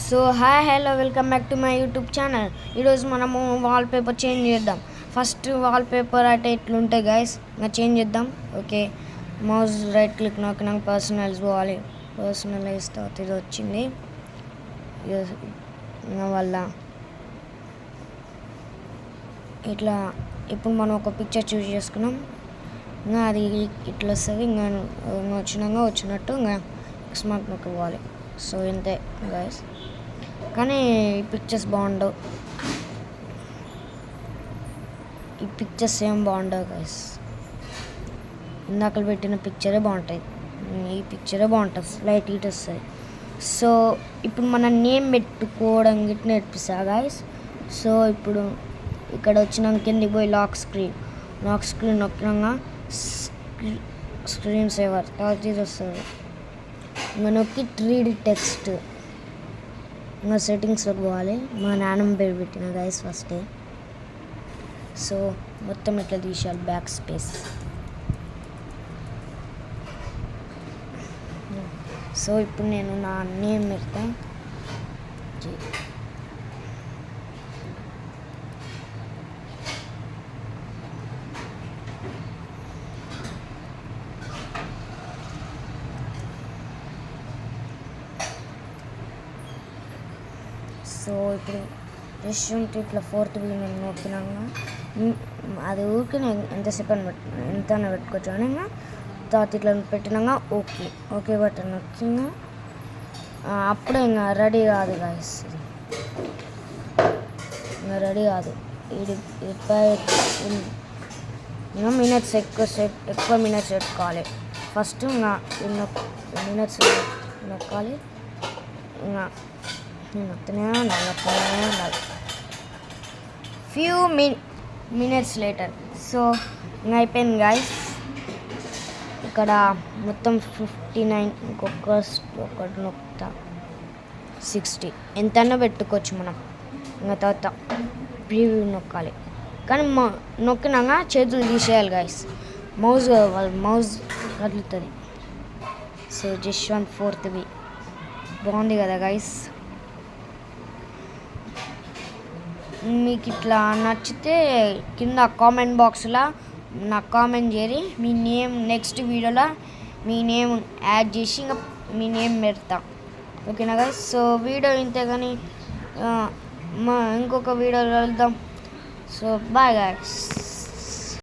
So hi hello welcome back to my YouTube channel. ఈరోజు మనము wallpaper change చేద్దాం. First wallpaper అంటే ఇట్లుంటాయి గైస్. ఇంకా చేంజ్ చేద్దాం. ఓకే, మౌస్ రైట్ క్లిక్ నొక్కినాక పర్సనలైజ్ పోవాలి. పర్సనలైజ్ తర్వాత ఇది వచ్చింది. ఇంకా వల్ల ఇట్లా ఇప్పుడు మనం ఒక పిక్చర్ చూస్ చేసుకున్నాం. ఇంకా అది ఇట్లా వస్తుంది. ఇంకా వచ్చినట్టు ఇంకా ఎక్స్ మార్క్ నొక్కిపోవాలి. సో ఇంతే గైస్. కానీ ఈ పిక్చర్స్ బాగుండవు, ఈ పిక్చర్స్ ఏం బాగుండవు గైస్. ఇందాక పెట్టిన పిక్చరే బాగుంటుంది, ఈ పిక్చరే బాగుంటుంది, లైట్ హీట్ వస్తుంది. సో ఇప్పుడు మన నేమ్ పెట్టుకోవడం గిట్ట నేర్పిస్తా గైస్. సో ఇప్పుడు ఇక్కడ వచ్చినాక కిందికి పోయి లాక్ స్క్రీన్ నొక్కినాక స్క్రీన్ సేవర్ తర్వాత ఇది వస్తుంది. ఇంకా నొక్కి 3D టెక్స్ట్ ఇంకా సెట్టింగ్స్లోకి పోవాలి. మా నాన్నమ్మ పేరు పెట్టిన గైస్ ఫస్టే. సో మొత్తం ఇట్లా తీసేయాలి, బ్యాక్ స్పేస్. సో ఇప్పుడు నేను నా నేమ్ పెడతా. సో ఇప్పుడు రెస్టారెంట్ ఇట్లా 4th నేను నొక్కినాక అది ఊరికి ఎంతసేపు అని ఎంత పెట్టుకోవచ్చు అని ఇంకా తర్వాత ఇట్లా పెట్టినాక ఓకే బటన్ నొక్కినా అప్పుడే ఇంకా రెడీ కాదు గాయస్. ఇంకా రెడీ కాదు. ఇది ఇంకా మినిట్స్ ఎక్కువ మినిట్స్ పెట్టుకోవాలి. ఫస్ట్ ఇంకా మినిట్స్ నొక్కాలి. ఇంకా నొక్కుతూనే ఉండాలి. Few minutes later. సో ఇంకా అయిపోయింది గాయస్. ఇక్కడ మొత్తం 59, ఒకటి నొక్కుతా 60, ఎంతైనా పెట్టుకోవచ్చు మనం. ఇంకా తర్వాత ప్రివ్యూ నొక్కాలి. కానీ నొక్కినాక చేతులు తీసేయాలి గాయస్. మౌజ్ కదులుతుంది. సో జస్ట్ 1/4 బాగుంది కదా గాయస్. మీకు ఇట్లా నచ్చితే కింద కామెంట్ బాక్స్లో నాకు కామెంట్ చేరి మీ నేమ్ నెక్స్ట్ వీడియోలో మీ నేమ్ యాడ్ చేసి ఇంకా మీ నేమ్ పెడతా. ఓకేనా గైస్. సో వీడియో ఇంతే, కానీ ఇంకొక వీడియోలో వెళ్దాం. So bye guys.